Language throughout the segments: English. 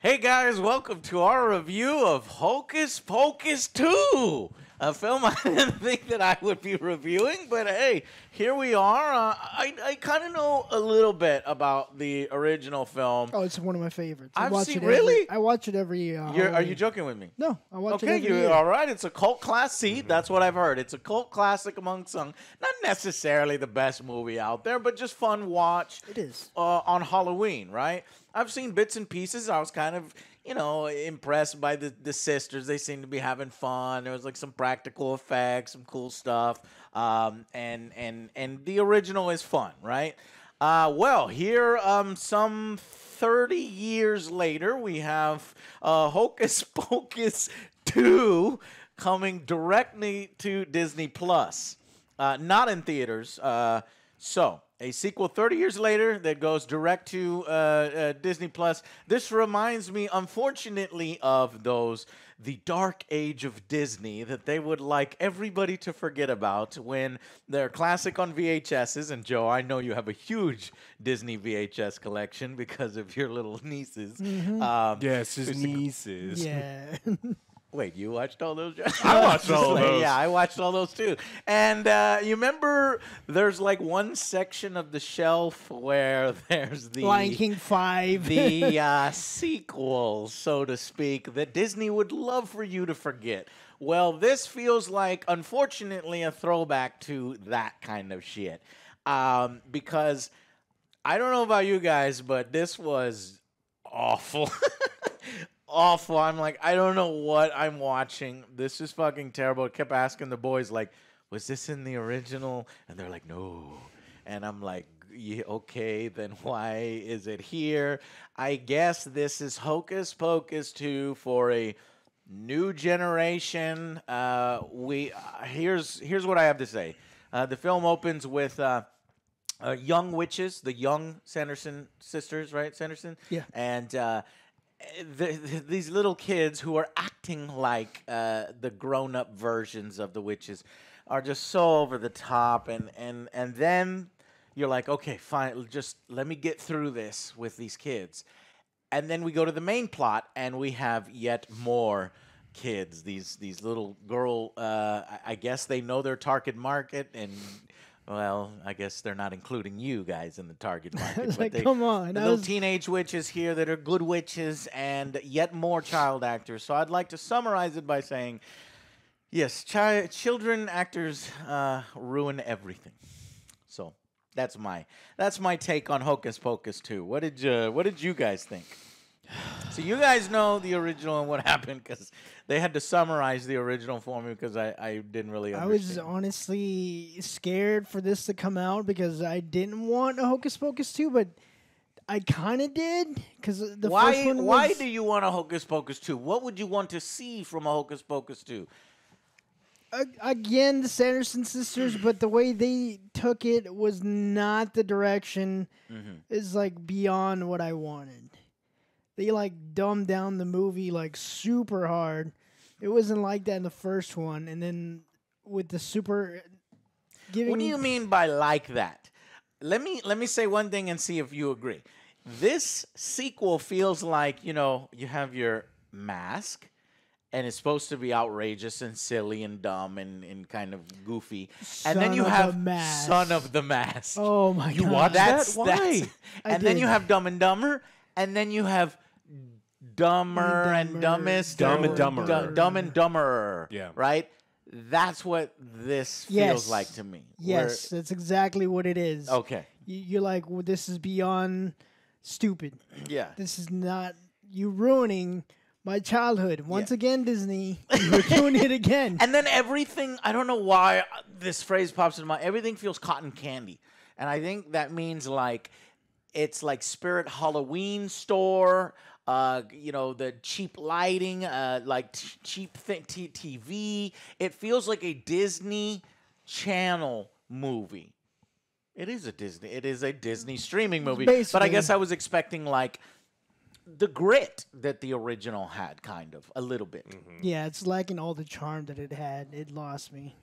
Hey guys, welcome to our review of Hocus Pocus 2, a film I didn't think that I would be reviewing, but hey, here we are. I kind of know a little bit about the original film. Oh, it's one of my favorites. I watch it every year. Are you joking with me? No, I watch it Okay, every year. all right. It's a cult classic. That's what I've heard. It's a cult classic among some. Not necessarily the best movie out there, but just fun watch. It is. On Halloween, right? I've seen bits and pieces. I was kind of, impressed by the sisters. They seemed to be having fun. There was like some practical effects, some cool stuff. And the original is fun, right? Well, here, some 30 years later, we have Hocus Pocus 2 coming directly to Disney Plus, not in theaters. So a sequel 30 years later that goes direct to Disney Plus. This reminds me, unfortunately, of the dark age of Disney that they would like everybody to forget about when they're classic on VHSs. And Joe, I know you have a huge Disney VHS collection because of your little nieces. Yes, his nieces. Yeah. Wait, you watched all those? I watched all those. Yeah, I watched all those too. And you remember there's like one section of the shelf where there's the Lion King 5. the sequel, so to speak, that Disney would love for you to forget. Well, this feels like, unfortunately, a throwback to that kind of shit. Because I don't know about you guys, but this was awful. Awful. I'm like, I don't know what I'm watching. This is fucking terrible. I kept asking the boys, like, was this in the original? And they're like, no. And I'm like, yeah, okay, then why is it here? I guess this is Hocus Pocus 2 for a new generation. Here's what I have to say. The film opens with young witches, the young Sanderson sisters, right? Sanderson? Yeah. And these little kids who are acting like the grown-up versions of the witches are just so over the top, and then you're like, okay, fine, just let me get through this with these kids. And then we go to the main plot, and we have yet more kids, these little girl, I guess they know their target market, and well, I guess they're not including you guys in the target market. It's but like, come on. The little teenage witches here that are good witches and yet more child actors. So I'd like to summarize it by saying, yes, children actors ruin everything. So that's my take on Hocus Pocus 2. What did you guys think? So you guys know the original and what happened because they had to summarize the original for me because I didn't really understand. I was honestly scared for this to come out because I didn't want a Hocus Pocus 2, but I kind of did because the first one was... Why do you want a Hocus Pocus 2? What would you want to see from a Hocus Pocus 2? Again, the Sanderson sisters, but the way they took it was not the direction. Is like beyond what I wanted. They like dumbed down the movie like super hard. It wasn't like that in the first one, and then with the super giving. What do you mean by like that? Let me say one thing and see if you agree. This sequel feels like, you have your mask, and it's supposed to be outrageous and silly and dumb and kind of goofy, and then you have Son of the Mask. Oh my god! You watched that? Why? And then you have Dumb and Dumber, and then you have Dumber and Dumbest. Dumb and Dumber. Dumb and Dumber. Yeah. Right? That's what this feels like to me. Yes, that's exactly what it is. Okay. You're like, well, this is beyond stupid. Yeah. This is not... You ruining my childhood. Once again, Disney, you're doing it again. And then everything... I don't know why this phrase pops into my... Everything feels cotton candy. And I think that means like... It's like Spirit Halloween store... the cheap lighting, like cheap TV. It feels like a Disney Channel movie. It is a Disney streaming movie. Basically. But I guess I was expecting like the grit that the original had, kind of a little bit. Yeah, it's lacking all the charm that it had. It lost me.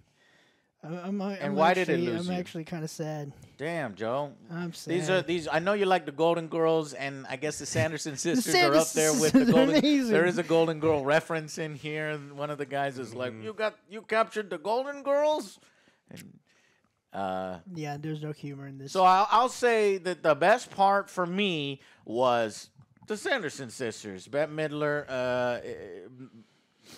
And why did it lose I'm you? actually kind of sad. Damn, Joe. I'm sad. These. I know you like the Golden Girls, and I guess the Sanderson sisters are up Sanderson there with the sisters are Golden. amazing. There is a Golden Girl reference in here, and one of the guys is like, "You captured the Golden Girls." And, Yeah, there's no humor in this. so I'll say that the best part for me was the Sanderson sisters, Bette Midler,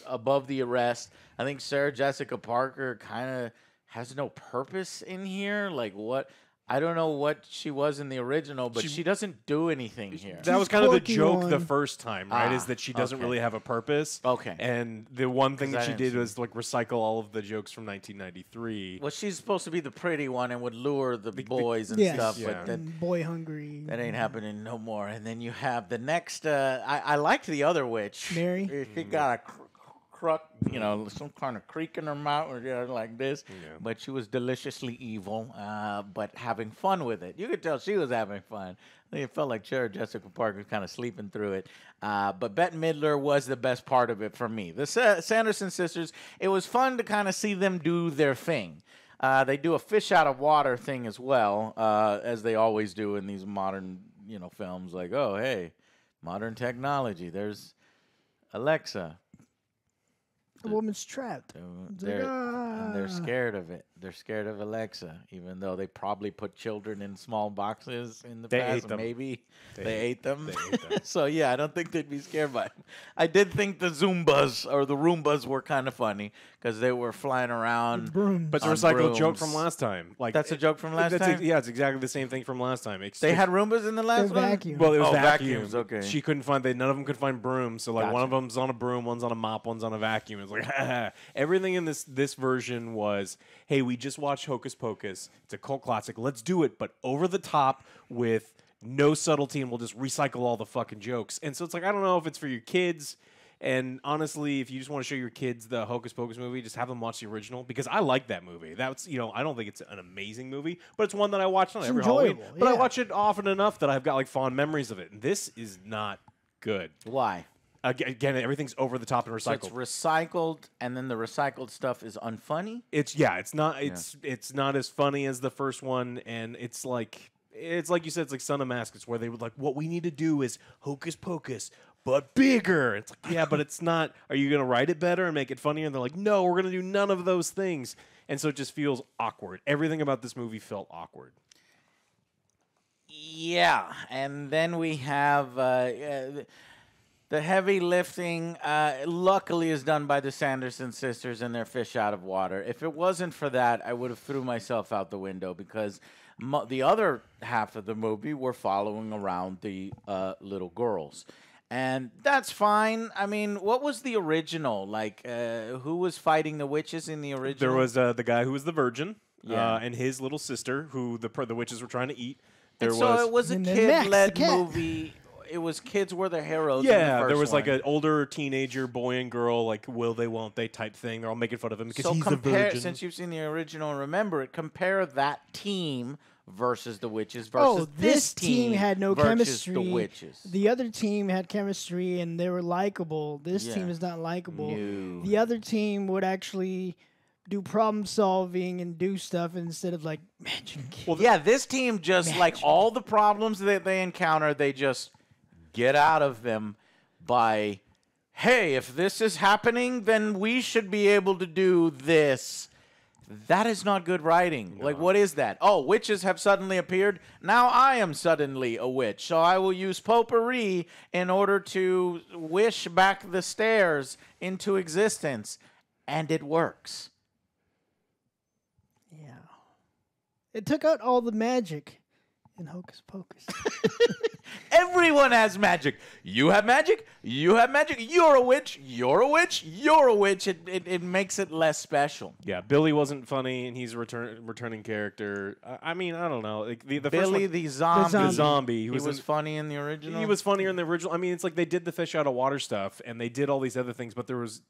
above the arrest. I think Sarah Jessica Parker kind of has no purpose in here. Like what? I don't know what she was in the original, but she doesn't do anything here. That was kind of the quirky joke the one. first time, right? Is that she doesn't okay. really have a purpose. Okay. And the one thing 'Cause I that she didn't did see was like recycle all of the jokes from 1993. Well, she's supposed to be the pretty one and would lure the boys and Yes. stuff, Yeah. but that Boy Hungry. that ain't happening no more. And then you have the next. I liked the other witch, Mary? She got a crook, some kind of creak in her mouth, or like this. Yeah. But she was deliciously evil, but having fun with it. You could tell she was having fun. I think it felt like Sarah Jessica Parker was kind of sleeping through it. But Bette Midler was the best part of it for me. The Sanderson sisters. It was fun to kind of see them do their thing. They do a fish out of water thing as well, as they always do in these modern, films. Like, oh, hey, modern technology. There's Alexa. The woman's trapped. They're scared of it. They're scared of Alexa, even though they probably put children in small boxes in the They past. ate them. Maybe they ate them. They ate them. So yeah, I don't think they'd be scared by them. I did think the Zumbas or the Roombas were kind of funny because they were flying around. Brooms. But the on recycled joke brooms. from last time. Like That's a joke from last time? Yeah, it's exactly the same thing from last time. They had Roombas in the last The one. vacuum. Well, it was Oh, vacuums. vacuums, okay. She couldn't find. None of them could find brooms. So like one Gotcha. of them's on a broom, one's on a mop, one's on a vacuum. It's like everything in this version was, hey, we just watched Hocus Pocus. It's a cult classic. Let's do it, but over the top with no subtlety, and we'll just recycle all the fucking jokes. And so it's like I don't know if it's for your kids. And honestly, if you just want to show your kids the Hocus Pocus movie, just have them watch the original because I like that movie. That's I don't think it's an amazing movie, but it's one that I watch not every Halloween. enjoyable, But I yeah. watch it often enough that I've got like fond memories of it. And this is not good. Why? Again, everything's over the top and So it's recycled. recycled, and then the recycled stuff is unfunny. It's not as funny as the first one, and it's like you said, it's like Son of Mask. It's where they would like, what we need to do is Hocus Pocus, but bigger. It's like, yeah, but it's not. Are you gonna write it better and make it funnier? And they're like, no, we're gonna do none of those things, and so it just feels awkward. Everything about this movie felt awkward. Yeah, and then we have the heavy lifting. Luckily, is done by the Sanderson sisters and their fish out of water. If it wasn't for that, I would have threw myself out the window because the other half of the movie were following around the little girls. And that's fine. I mean, what was the original? Like, who was fighting the witches in the original? There was the guy who was the virgin, Yeah. and his little sister, who the witches were trying to eat. And There so was it was a And then Max, kid-led the cat. movie. It was kids were the heroes. in the yeah, there first was like one. an older teenager boy and girl, like will they, won't they type thing. They're all making fun of him because So he's a compare, virgin. since you've seen the original and remember it, compare that team versus the witches Oh, versus this team had no versus chemistry. the witches. The other team had chemistry and they were likable. This Yeah. team is not likable. No. The other team would actually do problem solving and do stuff instead of like magic. Well, yeah, this team just like all the problems that they encounter, they just get out of them by, hey, if this is happening, then we should be able to do this. That is not good writing. Like, what is that? Oh, witches have suddenly appeared. Now I am suddenly a witch. So I will use potpourri in order to wish back the stairs into existence. And it works. Yeah. It took out all the magic in Hocus Pocus. Everyone has magic. You have magic. You have magic. You're a witch. You're a witch. You're a witch. It makes it less special. Yeah, Billy wasn't funny, and he's a returning character. I mean, I don't know. Like the first Billy one, the zombie. the zombie. He was funny in the original. He was funnier in the original. I mean, it's like they did the fish out of water stuff, and they did all these other things, but there was.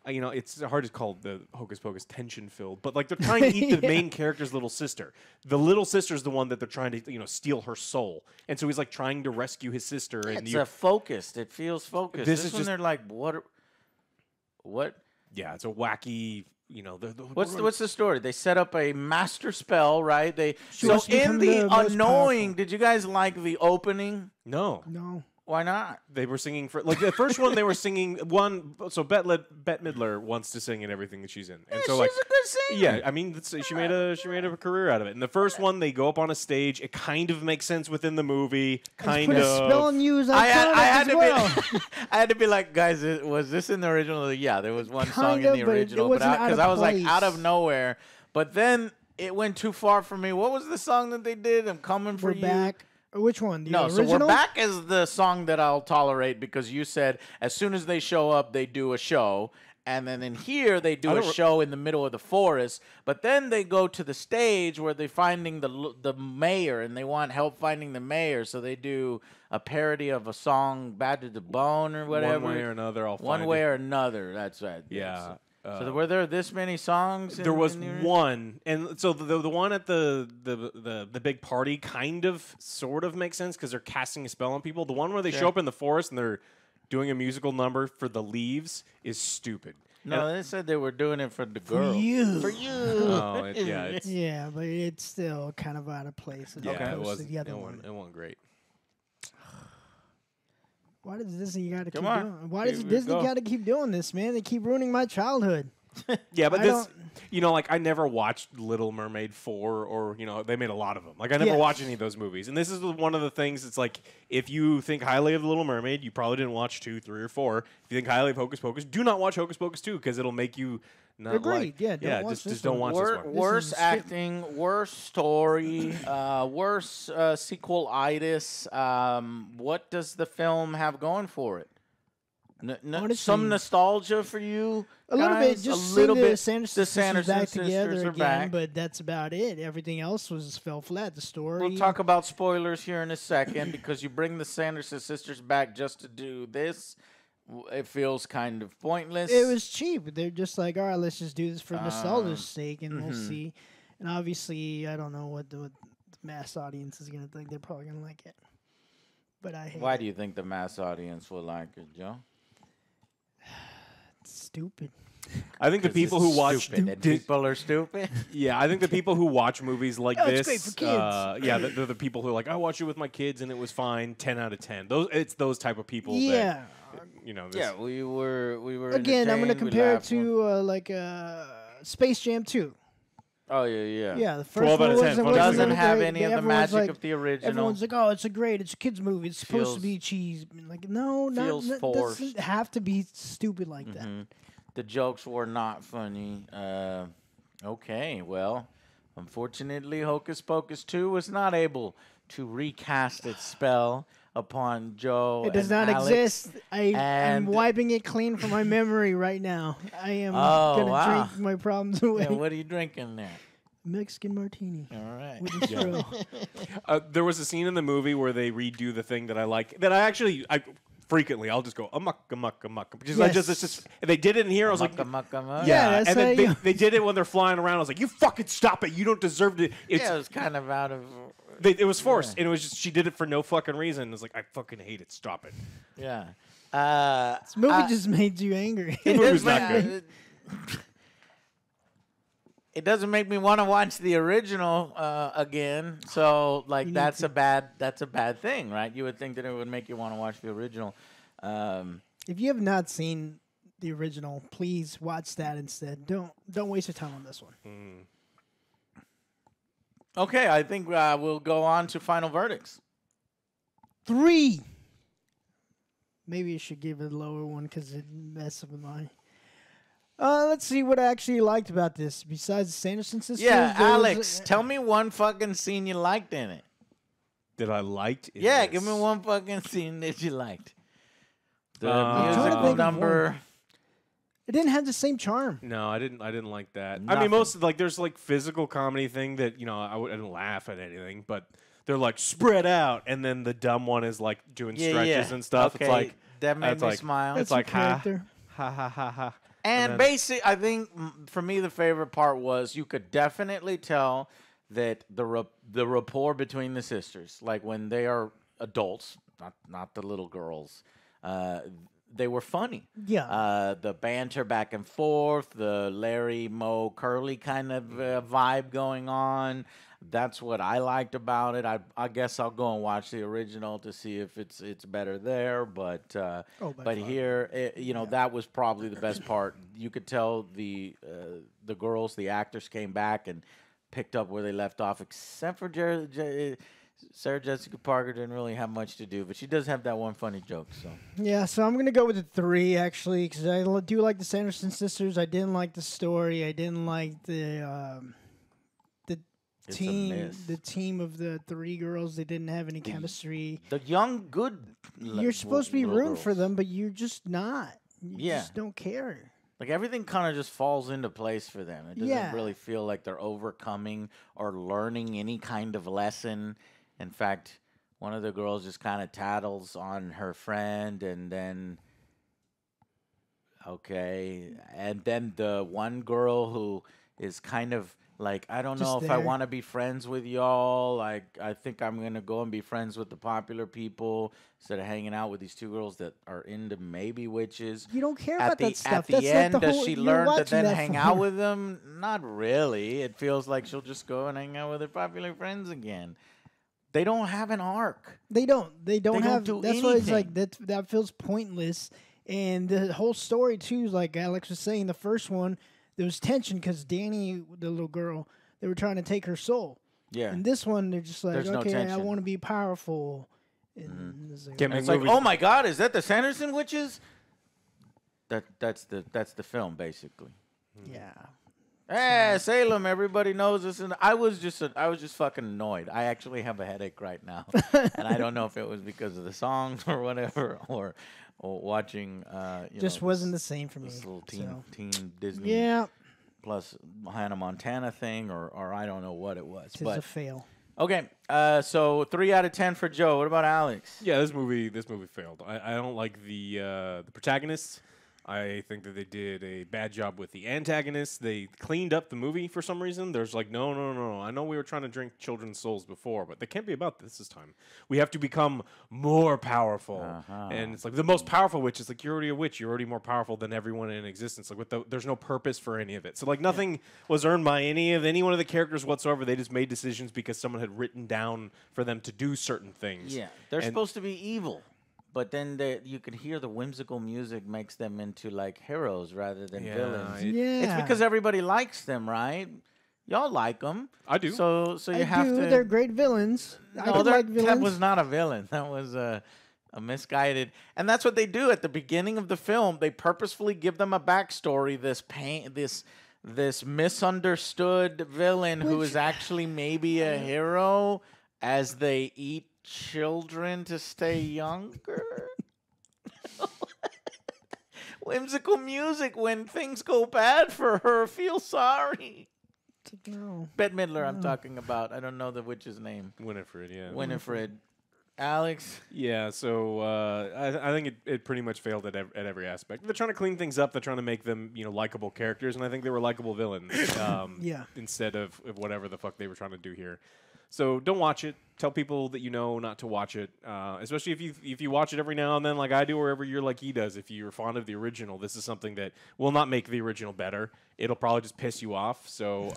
It's hard to call the Hocus Pocus tension-filled, but like they're trying to eat the main character's little sister. The little sister's the one that they're trying to, steal her soul, and so he's like trying to rescue his sister. And It's focused. It feels focused. This This is one just- they're like, what? Yeah, it's a wacky. What's the story? They set up a master spell, right? She So wants to in become the the most annoying. powerful. Did you guys like the opening? No. No. Why not? They were singing for like the first one. They were singing one. So Bette Midler wants to sing in everything that she's in, and so she's like a good singer. yeah, I mean she made a career out of it. And the first one, they go up on a stage. It kind of makes sense within the movie. Let's put a spell on you as I had as to well. be, I had to be like, guys, was this in the original? Yeah, there was one song Kind in of, the but it original, wasn't out because of I was like place. out of nowhere. But then it went too far for me. What was the song that they did? I'm coming for We're you. back. Which one? The No, original? so We're Back is the song that I'll tolerate because you said as soon as they show up, they do a show. And then in here, they do a show in the middle of the forest. But then they go to the stage where they're finding the mayor, and they want help finding the mayor. So they do a parody of a song, Bad to the Bone or whatever. One way or another, One way or another, that's right. Yeah. So were there this many songs? There was one, and so the one at the big party kind of sort of makes sense because they're casting a spell on people. The one where they show up in the forest and they're doing a musical number for the leaves is stupid. No, they said they were doing it for the girl. For you. Oh, it's Yeah, but it's still kind of out of place. As yeah, opposed it was. to the other one. It wasn't great. Why does Disney got to keep on. doing? Why does Disney got to keep doing this, man? They keep ruining my childhood. Yeah, but I this, don't- like I never watched Little Mermaid 4 or, they made a lot of them. Like I never watched any of those movies. And this is one of the things, it's like, if you think highly of The Little Mermaid, you probably didn't watch 2, 3, or 4. If you think highly of Hocus Pocus, do not watch Hocus Pocus 2 because it'll make you not Agreed. Yeah, don't watch this just don't one. watch this one. Worse acting, worse story, worse sequel-itis. What does the film have going for it? Honestly, some nostalgia for you? A little bit, guys? just a little seeing bit. the Sanderson sisters back together again, but that's about it. Everything else fell flat. The story. We'll talk about spoilers here in a second because you bring the Sanderson sisters back just to do this. It feels kind of pointless. It was cheap. They're just like, all right, let's just do this for nostalgia's sake, and we'll see. And obviously, I don't know what the mass audience is going to think. They're probably going to like it. But I hate Why it. do you think the mass audience will like it, Joe? It's stupid. I think the people who watch people are stupid. Yeah, I think the people who watch movies like it's this, great for kids. they're the people who are like, I watched it with my kids and it was fine, 10 out of 10. It's those type of people. Yeah. That, Yeah, we were Again, I'm going to entertained, we compare it laughed. to Space Jam 2. Oh yeah. Yeah, the first 12 one out of 10. Doesn't have great. any of the Everyone's magic like- of the original. Everyone's like, "Oh, it's it's a kids movie. It's supposed Feels- to be cheese." Like, no, feels it forced. doesn't have to be stupid like that. The jokes were not funny. Okay, well, unfortunately, Hocus Pocus 2 was not able to recast its spell upon Joe. It does and not Alex. exist. I'm and- wiping it clean from my memory right now. I am Oh, gonna wow. drink my problems away. Yeah, what are you drinking there? Mexican martini All right. with a straw. there was a scene in the movie where they redo the thing that I like, that I frequently, I'll just go, amok. Because Yes. it's just, they did it in here, I was like, Mucka. Yeah, that's and then how you- they did it when they're flying around. I was like, you fucking stop it. You don't deserve to. Yeah, it was kind of out of. It was forced, and it was just, she did it for no fucking reason. It was like, I fucking hate it. Stop it. Yeah. This movie just made you angry. The movie's not good. It doesn't make me want to watch the original again. So, like, need that's to. a bad thing, right? You would think that it would make you want to watch the original. If you have not seen the original, please watch that instead. Don't waste your time on this one. Okay, I think we'll go on to final verdicts. 3. Maybe you should give it a lower one because it messed up with mine. Let's see what I actually liked about this. Besides the Sanderson sisters, Yeah, there was Alex, tell me one fucking scene you liked in it. That I liked. In Yeah, this. give me one fucking scene that you liked. The I'm trying to musical think of number. one. It didn't have the same charm. No, I didn't like that. I Nothing. mean, most of, like, there's like physical comedy thing that I didn't laugh at anything, but they're like spread out, and then the dumb one is like doing stretches and stuff. Okay, It's like that made it's me like- smile. It's That's like your character. ha. And then- basically, I think for me the favorite part was you could definitely tell that the rapport between the sisters, like when they are adults, not the little girls, they were funny. Yeah. The banter back and forth, the Larry, Moe, Curly kind of vibe going on. That's what I liked about it. I guess I'll go and watch the original to see if it's better there. But By but far. here, that was probably the best part. You could tell the girls, the actors came back and picked up where they left off, except for Sarah Jessica Parker didn't really have much to do, but she does have that one funny joke. So Yeah, so I'm gonna go with a 3 actually, because I do like the Sanderson sisters. I didn't like the story. I didn't like the It's a team. miss. The team of the 3 girls. They didn't have any chemistry. the young good. You're supposed to be little rooting for girls. them, but you're just not. You Yeah. just don't care. Like everything kind of just falls into place for them. It doesn't Yeah. really feel like they're overcoming or learning any kind of lesson. In fact, one of the girls just kind of tattles on her friend, and then the one girl who is kind of like, I don't know Just if I there. want to be friends with y'all. Like, I think I'm gonna go and be friends with the popular people instead of hanging out with these 2 girls that are into maybe witches. You don't care At about the that stuff. at the That's end, like the does whole, she you're learn to watching then that hang for- out with them? Not really. It feels like she'll just go and hang out with her popular friends again. They don't have an arc. They don't. They don't don't have. do That's why it's like anything. that feels pointless. And the whole story too, like Alex was saying, the first one there was tension because Danny, the little girl, they were trying to take her soul. Yeah. And this one, they're just like, There's no okay, I tension. want to be powerful. And it's like, Can't And make it's like, movies- oh my God, is that the Sanderson witches? That's the film basically. yeah. Hey, Salem, everybody knows this, and I was just fucking annoyed. I actually have a headache right now, and I don't know if it was because of the songs or whatever, or watching. Just wasn't the same for me. this little so. teen Disney Yeah, plus Hannah Montana thing, or I don't know what it was. it's a But fail. okay, so 3 out of 10 for Joe. What about Alex? Yeah, this movie failed. I don't like the protagonists. I think that they did a bad job with the antagonists. They cleaned up the movie for some reason. There's like, no. I know we were trying to drink children's souls before, but they can't be about this time. We have to become more powerful. And it's like the most powerful witch is like, you're already a witch. You're already more powerful than everyone in existence. Like there's no purpose for any of it. So like nothing was earned by any one of the characters whatsoever. They just made decisions because someone had written down for them to do certain things. Yeah, they're And- supposed to be evil, but then you could hear the whimsical music makes them into like heroes rather than villains. Yeah, It's because everybody likes them, right? Y'all like them. I do. So you I have do. to. They're great villains. I No, don't like villains. that was not a villain. That was a misguided. And that's what they do at the beginning of the film. They purposefully give them a backstory. This misunderstood villain who is actually maybe a hero, as they eat children to stay younger. Whimsical music when things go bad for her. Feel sorry. No. Bette Midler, I'm talking about. I don't know the witch's name. Winifred, yeah. Winifred. Alex. Yeah, so I think it pretty much failed at every aspect. They're trying to clean things up. They're trying to make them likable characters, and I think they were likable villains. Yeah. Instead of whatever the fuck they were trying to do here. So don't watch it. Tell people that you know not to watch it. Especially if you watch it every now and then, like I do, or every year, like he does. If you're fond of the original, this is something that will not make the original better. It'll probably just piss you off. So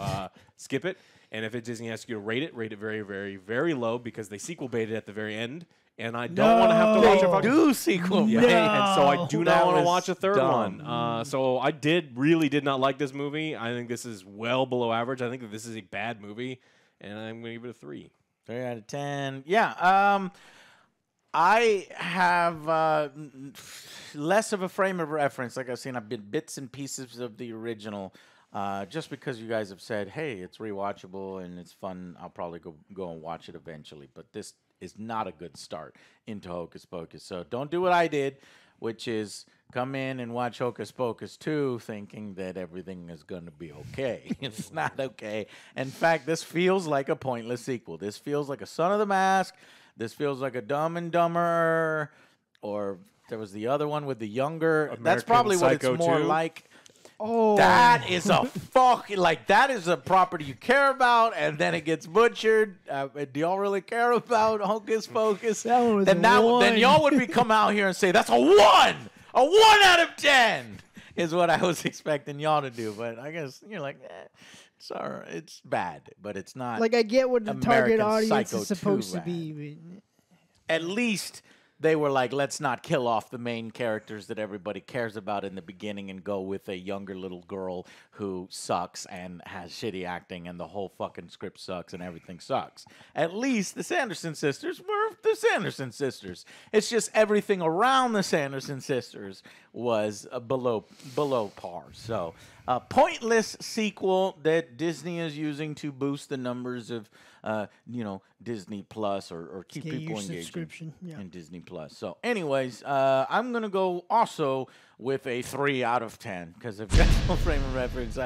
skip it. And if Disney asks you to rate it very, very, very low because they sequel baited at the very end. And I don't want to have to watch a fucking Do sequel. yeah, and so I do That not want to was watch a third dumb. one. So I really did not like this movie. I think this is well below average. I think that this is a bad movie, and I'm going to give it a 3. 3 out of 10. Yeah. I have less of a frame of reference. Like I've seen, I've been bits and pieces of the original. Just because you guys have said, hey, it's rewatchable and it's fun, I'll probably go and watch it eventually. But this is not a good start into Hocus Pocus. So don't do what I did, which is come in and watch Hocus Pocus 2 thinking that everything is going to be okay. It's not okay. In fact, this feels like a pointless sequel. This feels like a Son of the Mask. This feels like a Dumb and Dumber. Or there was the other one with the younger. That's American probably what Psycho it's more 2. like. Oh, That is a that is a property you care about, and then it gets butchered. Do y'all really care about Hocus Pocus? That one was then a 1. then y'all would come out here and say that's a 1. A 1 out of 10 is what I was expecting y'all to do. But I guess you're like, it's all right. It's bad, but it's not. Like, I get what the target American audience Psycho is supposed 2 to be. But At least they were like, let's not kill off the main characters that everybody cares about in the beginning and go with a younger little girl who sucks and has shitty acting and the whole fucking script sucks and everything sucks. At least the Sanderson sisters were the Sanderson sisters. It's just everything around the Sanderson sisters was below par. So, pointless sequel that Disney is using to boost the numbers of Disney Plus or keep get people your engaged subscription. Yeah. in Disney Plus. So, anyways, I'm gonna go also with a 3 out of 10 because I've got no frame of reference.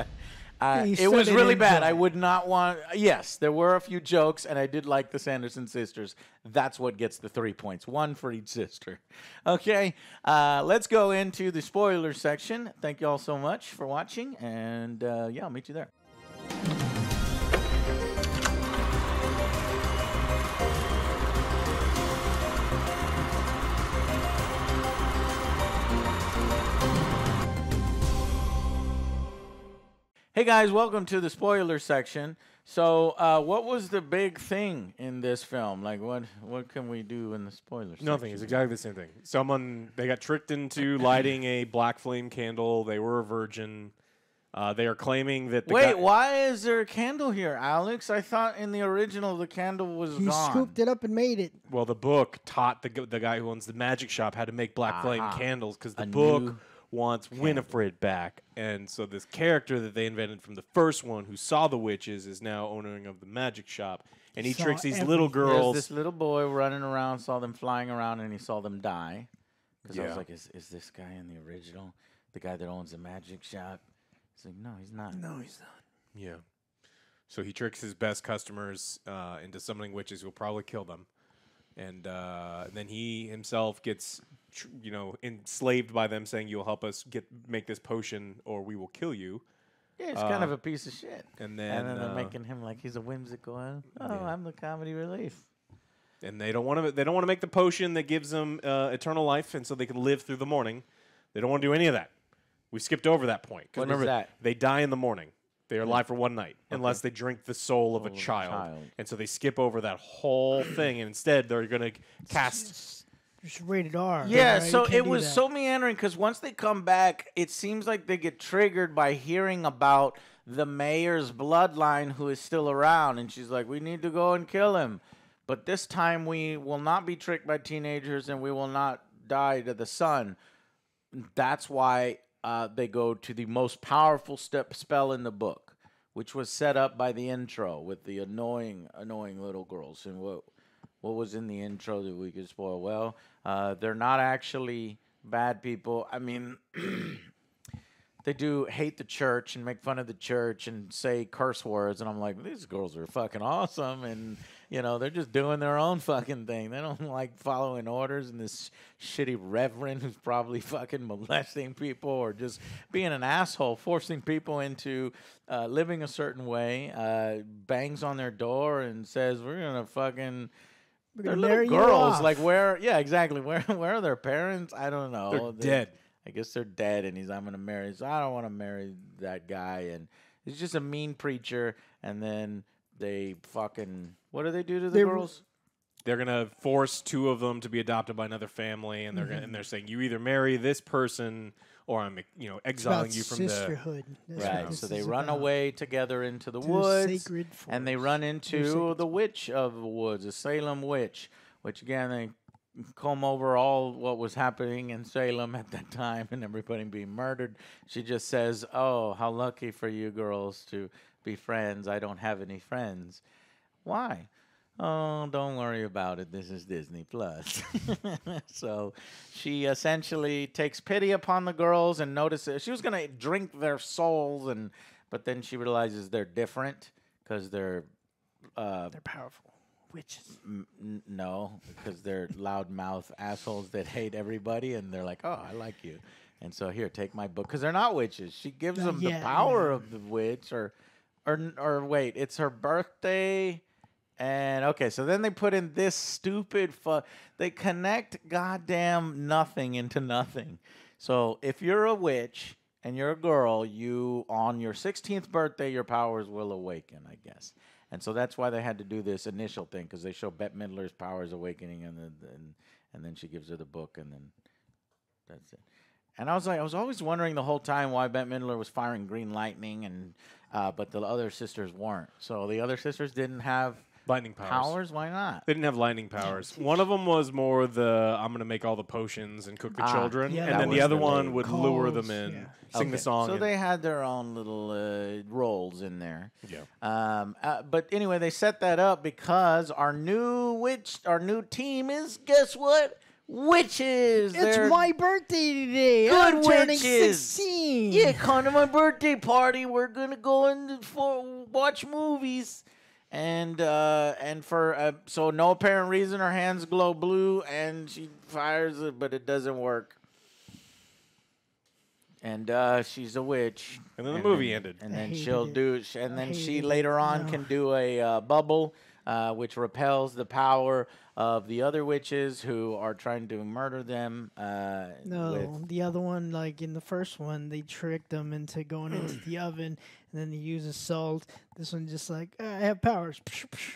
It was really bad. I would not want. Yes, there were a few jokes, and I did like the Sanderson sisters. That's what gets the 3 points, 1 for each sister. Okay, let's go into the spoiler section. Thank you all so much for watching, and yeah, I'll meet you there. Hey guys, welcome to the spoiler section. So, what was the big thing in this film? Like, what can we do in the spoiler section? Nothing. It's exactly the same thing. They got tricked into lighting a black flame candle. They were a virgin. They are claiming that Wait, why is there a candle here, Alex? I thought in the original the candle was He gone. scooped it up and made it. Well, the book taught the guy who owns the magic shop how to make black flame candles because the A book new wants Winifred back. And so this character that they invented from the first one who saw the witches is now owner of the magic shop. And he Saw tricks these everything. little There's girls. this little boy running around, saw them flying around, and he saw them die. Because I Yeah. was like, is this guy in the original? The guy that owns the magic shop? He's like, no, he's not. No, he's not. Yeah. So he tricks his best customers into summoning witches who will probably kill them. And then he himself gets, enslaved by them, saying, "You'll help us make this potion, or we will kill you." Yeah, he's kind of a piece of shit. And then they're making him like he's a whimsical. Oh, Yeah. I'm the comedy relief. And they don't want to. They don't want to make the potion that gives them eternal life, and so they can live through the morning. They don't want to do any of that. We skipped over that point. 'Cause What is remember, that? They die in the morning. They are alive for one night, unless they drink the soul of a child. And so they skip over that whole thing, and instead they're going to cast. Just rated R. Yeah, right? so You can't it do was that. so meandering because once they come back, it seems like they get triggered by hearing about the mayor's bloodline who is still around. And she's like, we need to go and kill him. But this time we will not be tricked by teenagers and we will not die to the sun. That's why they go to the most powerful spell in the book, which was set up by the intro with the annoying little girls. And what was in the intro that we could spoil? Well, they're not actually bad people. I mean, they do hate the church and make fun of the church and say curse words. And I'm like, these girls are fucking awesome. And, they're just doing their own fucking thing. They don't like following orders. And this shitty reverend who's probably fucking molesting people or just being an asshole, forcing people into living a certain way, bangs on their door and says, we're going to fucking... They're little girls. Like, where... Yeah, exactly. Where are their parents? I don't know. They're dead. I guess they're dead, and I'm going to marry... So I don't want to marry that guy. And he's just a mean preacher. And then they fucking... What do they do to the girls? They're gonna force two of them to be adopted by another family, and they're saying you either marry this person or I'm exiling you from sisterhood. Right. So they run away together into the woods, sacred and they run into the witch of the woods, a Salem witch, which again they comb over all what was happening in Salem at that time and everybody being murdered. She just says, "Oh, how lucky for you girls to be friends. I don't have any friends." Why? Oh, don't worry about it. This is Disney Plus. So she essentially takes pity upon the girls and notices she was going to drink their souls, but then she realizes they're different because they're powerful witches. No, because they're loudmouth assholes that hate everybody, and they're like, "Oh, I like you," and so here, take my book because they're not witches. She gives them the power of the witch, or wait, it's her birthday. And okay, so then they put in this stupid they connect goddamn nothing into nothing. So if you're a witch and you're a girl, you on your 16th birthday, your powers will awaken, I guess. And so that's why they had to do this initial thing, because they show Bette Midler's powers awakening, and then she gives her the book, and then that's it. And I was always wondering the whole time why Bette Midler was firing green lightning, and but the other sisters weren't. So the other sisters didn't have Lightning powers. Why not? They didn't have lightning powers. One of them was more the I'm going to make all the potions and cook the children, yeah, and that then the was other the one lead. would lure them in, Yeah. sing the song. So and- they had their own little roles in there. Yeah. But anyway, they set that up because our new team is, guess what? Witches. They're It's my birthday today. good I'm turning witches. 16. Yeah, come to my birthday party. We're gonna go and watch movies. And for so no apparent reason, her hands glow blue, and she fires it, but it doesn't work. And she's a witch. And then the movie ended. And then hated she'll it. do. And I then she hated it. later on No. can do a bubble, which repels the power of the other witches who are trying to murder them. No, the other one, like in the first one, they tricked them into going into the oven, and then they use salt. This one just like, I have powers.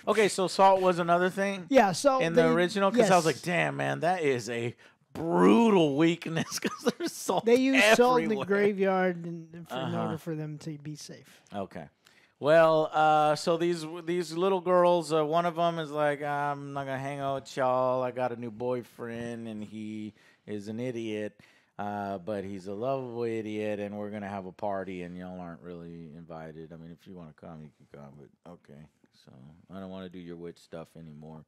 Okay, so salt was another thing Yeah, so in the original, because I was like, yes. damn, man, that is a brutal weakness because there's salt. They use salt in the everywhere. graveyard in order for them to be safe. Okay. Well, so these little girls, one of them is like, I'm not gonna hang out with y'all. I got a new boyfriend, and he is an idiot, but he's a lovable idiot, and we're gonna have a party, and y'all aren't really invited. I mean, if you want to come, you can come, but okay. So I don't want to do your witch stuff anymore.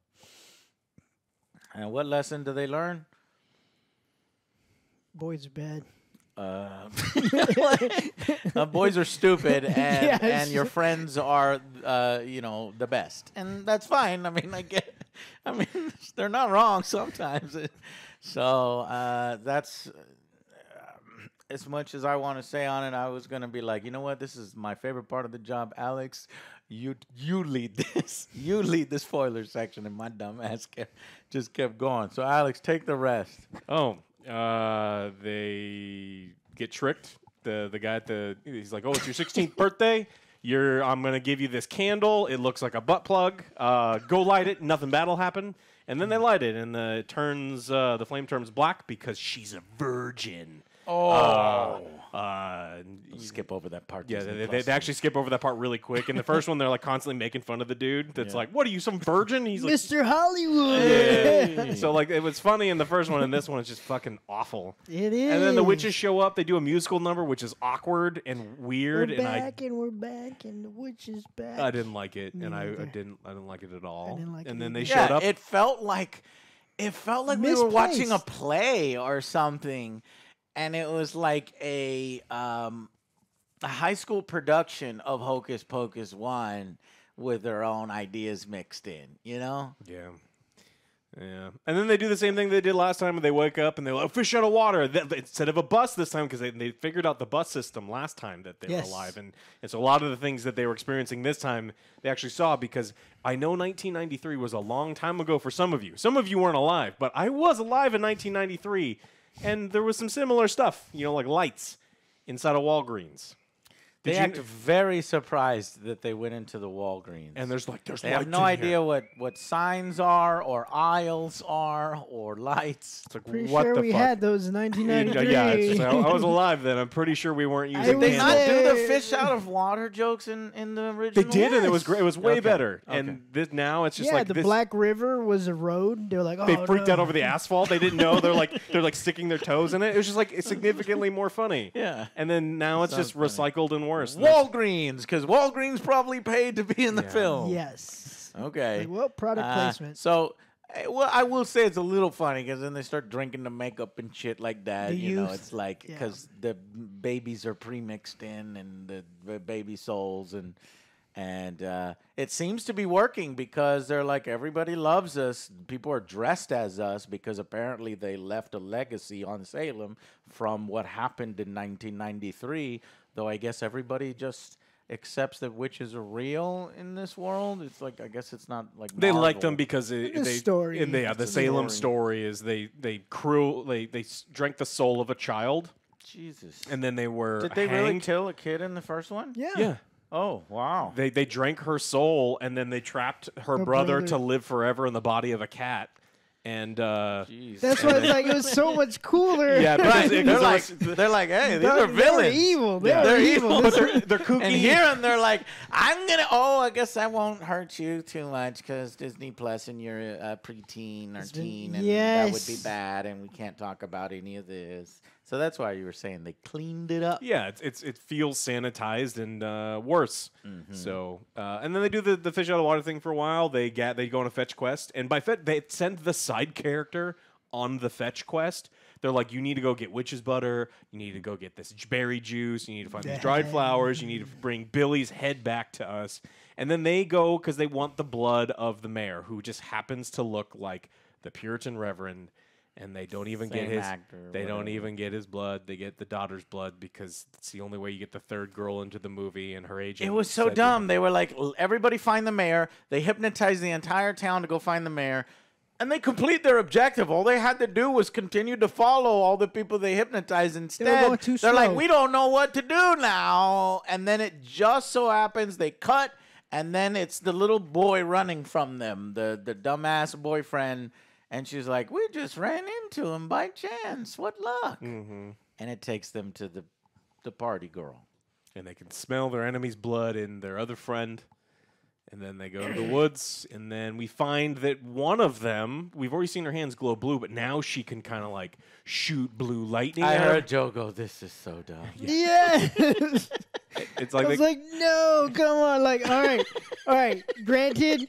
And what lesson do they learn? Boys are bad. Boys are stupid, and Yes. and your friends are, the best, and that's fine. I mean, they're not wrong sometimes. So that's as much as I want to say on it. I was gonna be like, you know what? This is my favorite part of the job, Alex. You lead this. You lead the spoiler section, and my dumb ass just kept going. So Alex, take the rest. Oh, they get tricked. The guy at he's like, oh, it's your 16th birthday. I'm gonna give you this candle. It looks like a butt plug. Go light it. Nothing bad will happen. And then they light it, and the flame turns black because she's a virgin. Skip over that part. Yeah, Disney they Plus. actually skip over that part really quick. In the first one, they're like constantly making fun of the dude. That's like, "What are you, some virgin?" He's like, Mr. Hollywood. yeah. So like, it was funny in the first one, and this one is just fucking awful. It is. And then the witches show up. They do a musical number, which is awkward and weird. We're and back, and we're back, and the witch is back. I didn't like it, Me and I neither. didn't like it at all. didn't like and it then they either. showed up. It felt like we were watching a Misplaced. play or something, and it was like a high school production of Hocus Pocus 1 with their own ideas mixed in. You know? Yeah. Yeah. And then they do the same thing they did last time, and they wake up and they're like, fish out of water. Instead of a bus this time, because they figured out the bus system last time that they Yes. were alive. And so a lot of the things that they were experiencing this time, they actually saw, because I know 1993 was a long time ago for some of you. Some of you weren't alive, but I was alive in 1993, and there was some similar stuff, like lights inside of Walgreens. They Did act you- very surprised that they went into the Walgreens. And there's they lights have no in idea here. what signs are, or aisles are, or lights. It's like, Pretty what sure the we fuck? had those in 1993. Yeah, it's just, I was alive then. I'm pretty sure we weren't using Did they not candles. do the there. fish out of water jokes in the They original? did, and it was Yes. great. It was way Okay. better. Okay. And now it's just Yeah, like the this. Black River was a road. They were like, oh, They freaked no. out over the asphalt. They didn't know. They're like sticking their toes in it. It was just like significantly more funny. Yeah. And then now it's just Sounds funny. recycled and worse. And it's- Walgreens, because Walgreens probably paid to be in the Yeah. film. Yes. Okay. Like, well, product placement. So, well, I will say it's a little funny because then they start drinking the makeup and shit like that. The You know, youth. it's like Yeah. because the babies are pre-mixed in and the baby souls and it seems to be working because they're like, everybody loves us. People are dressed as us because apparently they left a legacy on Salem from what happened in 1993. Though I guess everybody just accepts that witches are real in this world. It's like I guess it's not like They like them Marvel. because story. the Salem story is they drank the soul of a child, Jesus. and then they were Did they really hanged. kill a kid in the first one? Yeah. Yeah. Oh wow. They drank her soul, and then they trapped her Her brother brother. to live forever in the body of a cat. And Jeez. That's why it's like it was so much cooler. yeah, Right. because They're like, hey, these They're are villains. evil. Yeah. They're They're evil. evil. This- they're kooky. And here, and they're like, I'm gonna. Oh, I guess I won't hurt you too much because Disney Plus, and you're a preteen or teen, and that would be Yes. bad, and we can't talk about any of this. So that's why you were saying they cleaned it up. Yeah, it feels sanitized and worse. So and then they do the fish out of water thing for a while. They go on a fetch quest, and they send the side character on the fetch quest. They're like, you need to go get witch's butter. You need to go get this berry juice. You need to find these dried flowers. You need to bring Billy's head back to us. And then they go because they want the blood of the mayor, who just happens to look like the Puritan Reverend. And they don't even get Same his. actor or They don't whatever. even get his blood. They get the daughter's blood because it's the only way you get the third girl into the movie. And her agent. It was so said- dumb. They were like, everybody find the mayor. They hypnotized the entire town to go find the mayor. And they complete their objective. All they had to do was continue to follow all the people they hypnotized instead. going too They're like, slow. we don't know what to do now. And then it just so happens they cut, and then it's the little boy running from them, the dumbass boyfriend. And she's like, we just ran into him by chance. What luck. And it takes them to the party girl. And they can smell their enemy's blood in their other friend. And then they go to the woods, and then we find that one of them, we've already seen her hands glow blue, but now she can kind of like shoot blue lightning. I out. heard Joe go, this is so dumb. Yeah. It's I like, was they, like, no, come on. Like, all right. Granted,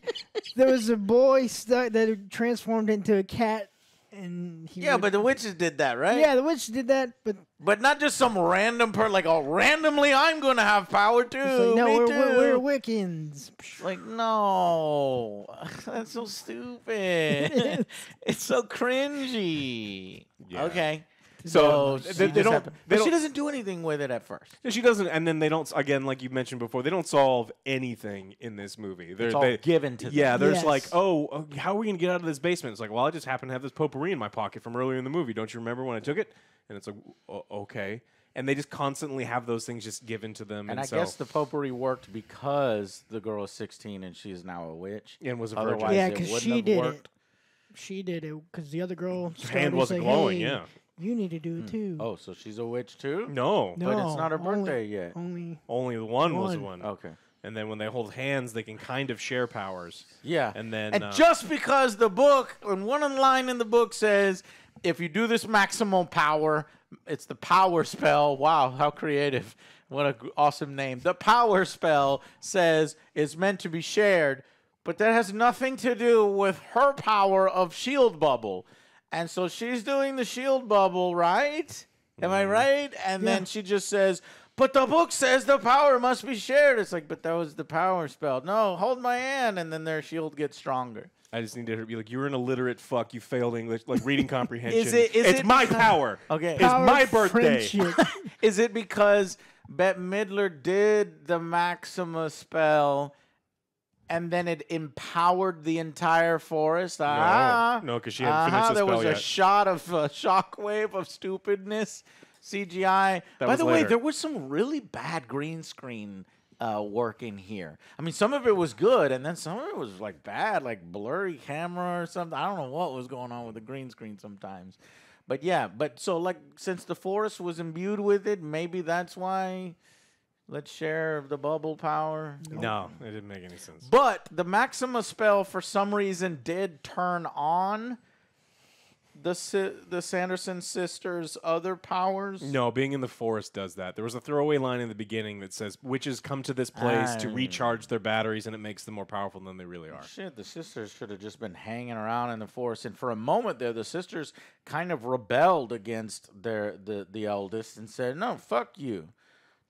there was a boy stuck that transformed into a cat, and he Yeah, would- but the witches did that, right? yeah, the witch did that, but But not just some random like, oh, randomly I'm going to have power too. it's like, no, Me we're too. Wiccans. Like, no. That's so stupid. It's so cringy. Yeah. Okay. So she they just don't- happened- they but she don't- doesn't do anything with it at first. she doesn't, and then they don't. Again, like you mentioned before, they don't solve anything in this movie. It's all given to them. Yeah, there's Yes. like, oh, how are we gonna get out of this basement? It's like, well, I just happen to have this potpourri in my pocket from earlier in the movie. Don't you remember when I took it? And it's like, okay. And they just constantly have those things just given to them. And I so, guess the potpourri worked because the girl is 16 and she is now a witch. and was a virgin. Otherwise, Yeah, it because wouldn't she have did worked. it. She did it because the other girl Her started hand wasn't saying, glowing. hey, Yeah. you need to do it too. Oh, so she's a witch too? No, no, But it's not her only- birthday yet. Only only the one was One. one. Okay. And then when they hold hands, they can kind of share powers. Yeah. And then, and just because the book, and one line in the book says, if you do this maximal power, it's the power spell. Wow, how creative. What an awesome name. The power spell says it's meant to be shared, but that has nothing to do with her power of shield bubble. And so she's doing the shield bubble, right? Am I right? And then she just says, but the book says the power must be shared. It's like, but that was the power spell. No, hold my hand. And then their shield gets stronger. I just need to be like, you're an illiterate fuck. You failed English, like reading comprehension. Is it's it my because- power. Okay. It's power my of birthday. friendship. Is it because Bette Midler did the Maxima spell and then it empowered the entire forest? No, 'cause she hadn't finished the there spell was yet. a shot of a shockwave of stupidness, CGI. That By was the way, later. there was some really bad green screen work in here. I mean, some of it was good, and then some of it was like bad, like blurry camera or something. I don't know what was going on with the green screen sometimes. But yeah, so like since the forest was imbued with it, maybe that's why let's share the bubble power. No, it didn't make any sense. But the Maxima spell for some reason did turn on the Sanderson sisters' other powers. No, being in the forest does that. There was a throwaway line in the beginning that says witches come to this place to recharge their batteries, and it makes them more powerful than they really are. Shit, the sisters should have just been hanging around in the forest. And for a moment there, the sisters kind of rebelled against the eldest and said, no, fuck you.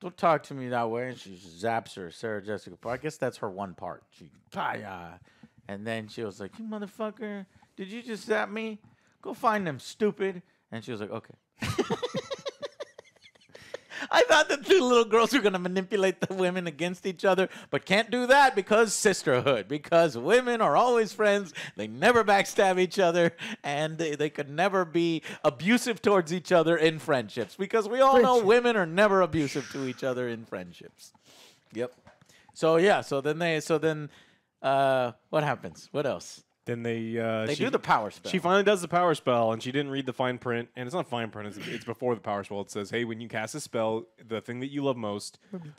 Don't talk to me that way. And she just zaps her, Sarah Jessica Parker. I guess that's her one part. She, and then she was like, you motherfucker, did you just zap me? Go find them, stupid. And she was like, okay. I thought the two little girls were going to manipulate the women against each other, but can't do that because sisterhood, because women are always friends. They never backstab each other, and they could never be abusive towards each other in friendships, because we all know women are never abusive to each other in friendships. Yep. So, yeah, so then what happens? What else? Then they do the power spell. She finally does the power spell, and she didn't read the fine print. And it's not fine print; it's before the power spell. It says, "Hey, when you cast a spell, the thing that you love most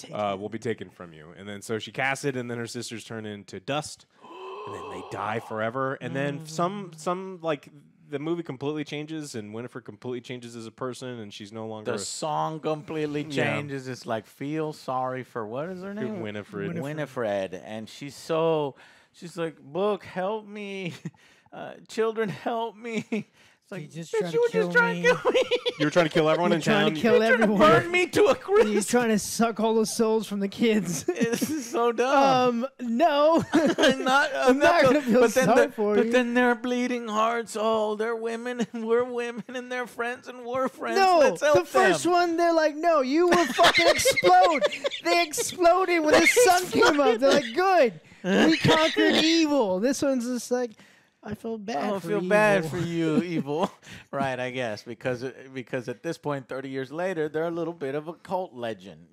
will be taken from you." And then so she casts it, and then her sisters turn into dust, and then they die forever. And then some like the movie completely changes, and Winifred completely changes as a person, and she's no longer. The song completely changes. It's like feel sorry for what is her name? Winifred. Winifred, and she's like, book, help me. Children, help me. It's like, just bitch, you were just trying to kill me. You were trying to kill everyone in trying town. to kill everyone. Burn me to a crisp. He's trying to suck all the souls from the kids. This is so dumb. No. I'm not gonna feel sorry for you. But then they're bleeding hearts. Oh, they're women and we're women and they're friends and we're friends. No, Let's help the first them. one, they're like, no, you will fucking explode. They exploded when the sun came up. They're like, good. We conquered evil. This one's just like, I feel bad. I feel bad for you, evil. Right, I guess, because at this point, 30 years later, they're a little bit of a cult legend,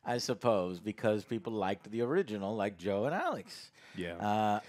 I suppose, because people liked the original, like Joe and Alex. Yeah.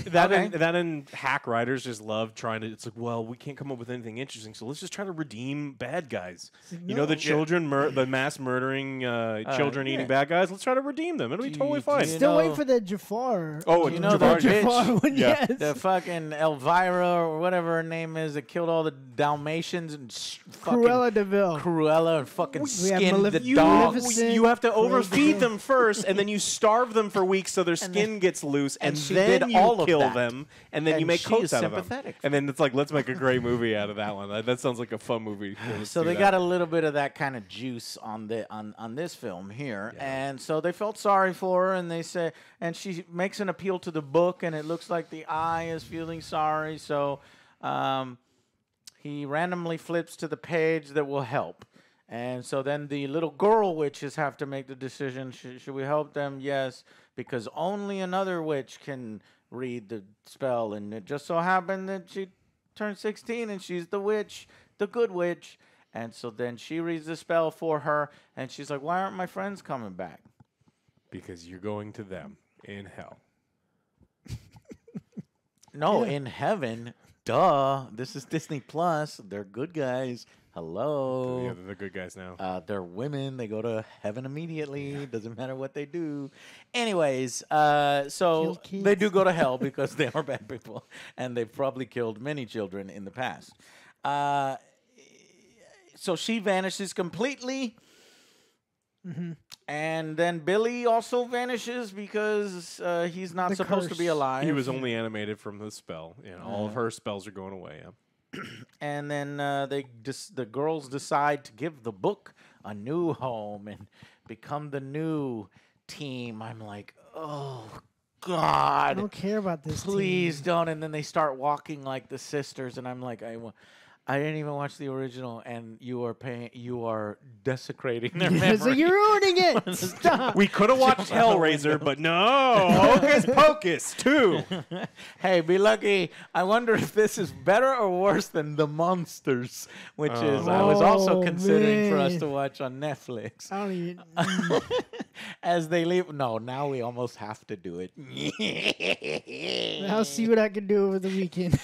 That and hack writers just love trying to. It's like, well, we can't come up with anything interesting, so let's just try to redeem bad guys. You know, the children, the mass murdering, children eating bad guys. Let's try to redeem them. It'll be totally fine. Still wait for the Jafar. Oh, you know Jafar, the Jafar bitch, one, yes. the fucking Elvira or whatever her name is that killed all the Dalmatians and fucking Cruella de Vil. Cruella and fucking have skinned the Maleficent. dogs. You have to overfeed them first, and then you starve them for weeks so their skin gets loose, and she then did you all of kill that. them, and then And you make she coats is out of them. sympathetic. And then it's like, let's make a great movie out of that one. That sounds like a fun movie. So they got a little bit of that kind of juice on this film here, and so they felt sorry for her, and they say, and she makes an appeal to the book, and it looks like the eye is feeling sorry, so he randomly flips to the page that will help. And so then the little girl witches have to make the decision, should we help them? Yes, because only another witch can read the spell, and it just so happened that she turned 16 and she's the witch, the good witch. And so then she reads the spell for her, and she's like, why aren't my friends coming back? Because you're going to them in hell. No, in heaven. Duh. This is Disney Plus. They're good guys. Hello. Yeah, they're the good guys now. They're women. They go to heaven immediately. Doesn't matter what they do. Anyways, so they do go to hell because they are bad people, and they've probably killed many children in the past. So she vanishes completely. Mm-hmm. And then Billy also vanishes because he's not supposed to be alive. He was only animated from the spell. All of her spells are going away. Yeah. And then the girls decide to give the book a new home and become the new team. I'm like, oh God, I don't care about this. Please don't. And then they start walking like the sisters, and I'm like, I didn't even watch the original, and you are desecrating their memory. So you're ruining it. Stop. We could have watched Hellraiser, but no, Hocus Pocus 2. Hey, be lucky. I wonder if this is better or worse than The Monsters, which is I was also considering for us to watch on Netflix. I don't even. As they leave. No, now we almost have to do it. I'll see what I can do over the weekend.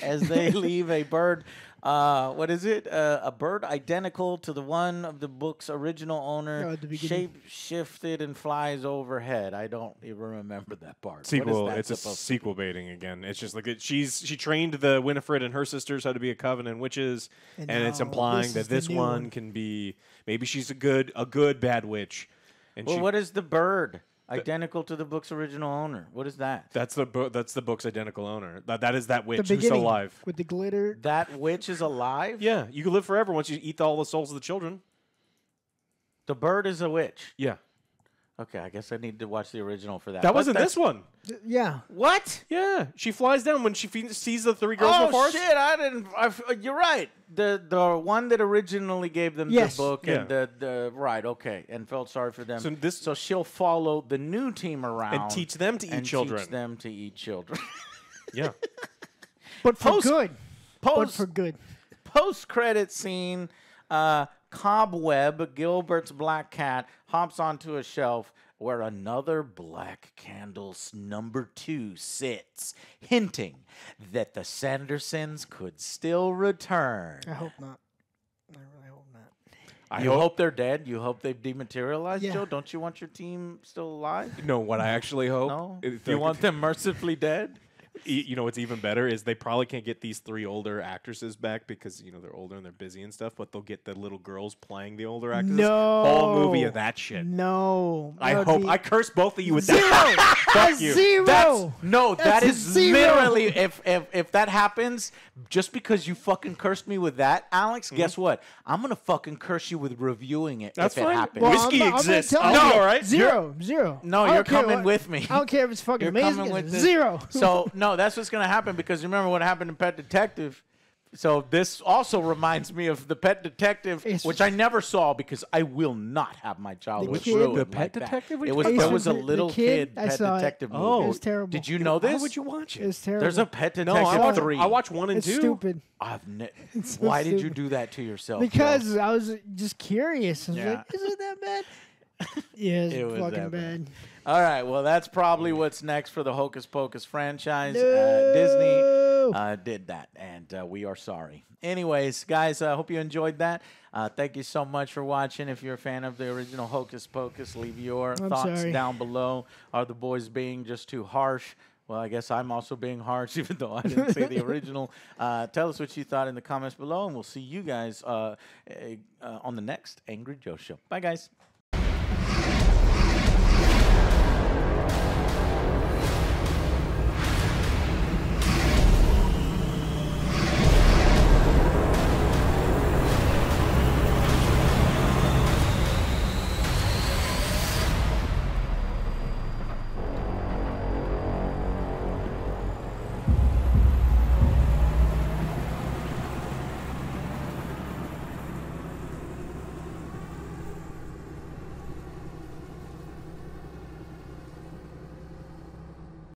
As they leave a bird. What is it? A bird identical to the one of the book's original owner, shape-shifted and flies overhead. I don't even remember that part. Sequel. It's a sequel baiting again. It's just like she trained the Winifred and her sisters how to be a coven witches, and it's implying that this one can be maybe she's a good bad witch. And well, what is the bird? Identical to the book's original owner. What is that? That's the book's identical owner. That is that witch who's still alive. With the glitter. That witch is alive? Yeah, you can live forever once you eat all the souls of the children. The bird is a witch. Yeah. Okay, I guess I need to watch the original for that. That But wasn't that's- this one. Yeah. What? Yeah, she flies down when she sees the three girls in Oh the forest. shit! I didn't. You're right. The one that originally gave them Yes. the book and Yeah. the right. Okay, and felt sorry for them. So So she'll follow the new team around And teach them to eat and children. Teach them to eat children. Yeah. But for Post- good. But for Post good. post-credit scene. Cobweb, Gilbert's black cat, hops onto a shelf where another black candle's number 2 sits, hinting that the Sandersons could still return. I hope not. I really hope not. I You hope they're dead? You hope they've dematerialized, Yeah. Joe? Don't you want your team still alive? No, what I actually hope. No? is You want them mercifully dead? You know what's even better is they probably can't get these 3 older actresses back because they're older and they're busy and stuff. But they'll get the little girls playing the older actresses. No. Whole movie of that shit. No. I That would hope. be I curse both of you with zero. that. Fuck you. Zero. That That's a is zero. literally if that happens, just because you fucking cursed me with that, Alex, guess what? I'm gonna fucking curse you with reviewing it That's if fine. it happens. Well, Whiskey I'm gonna exists. tell I'll you. be all right. Zero. No, I you're don't care coming what- with me. I don't care if it's fucking You're amazing. coming with It's this. zero. So no, that's what's gonna happen because remember what happened in Pet Detective. So this also reminds me of the Pet Detective, It's- which I never saw because I will not have my childhood kid- ruined The like Pet that. Detective? It was talking there about? was a The little kid? kid I Pet saw it. Detective movie. Oh. It was terrible. Did you know Why this? would you watch it? It's terrible. There's a Pet No, Detective I watched 3. I watched 1 and It's 2. stupid. So so why did you stupid. do that to yourself? Because I was just curious. I was Yeah. like, is it that bad? Yeah, it's It was fucking that bad. bad. All right, well, that's probably what's next for the Hocus Pocus franchise. No. Disney did that, and we are sorry. Anyways, guys, I hope you enjoyed that. Thank you so much for watching. If you're a fan of the original Hocus Pocus, leave your I'm thoughts sorry. down below. Are the boys being just too harsh? Well, I guess I'm also being harsh, even though I didn't say the original. Tell us what you thought in the comments below, and we'll see you guys on the next Angry Joe Show. Bye, guys.